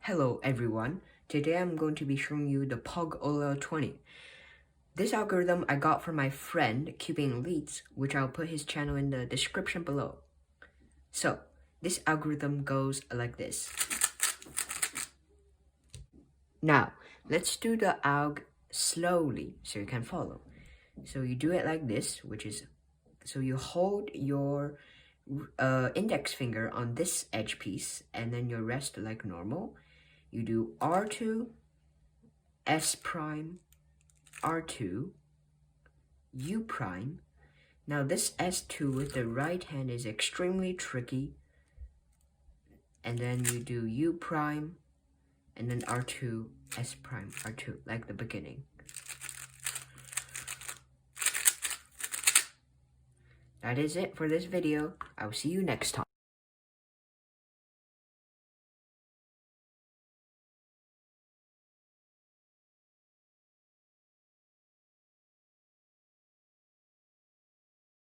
Hello everyone, today I'm going to be showing you the Pog OLL 20. This algorithm I got from my friend Keeping Leads, which I'll put his channel in the description below. So, this algorithm goes like this. Now, let's do the alg slowly so you can follow. So you do it like this, which is, so you hold your index finger on this edge piece and then you rest like normal. You do R2, S prime, R2, U prime. Now this S2 with the right hand is extremely tricky. And then you do U prime, and then R2, S prime, R2, like the beginning. That is it for this video. I'll see you next time.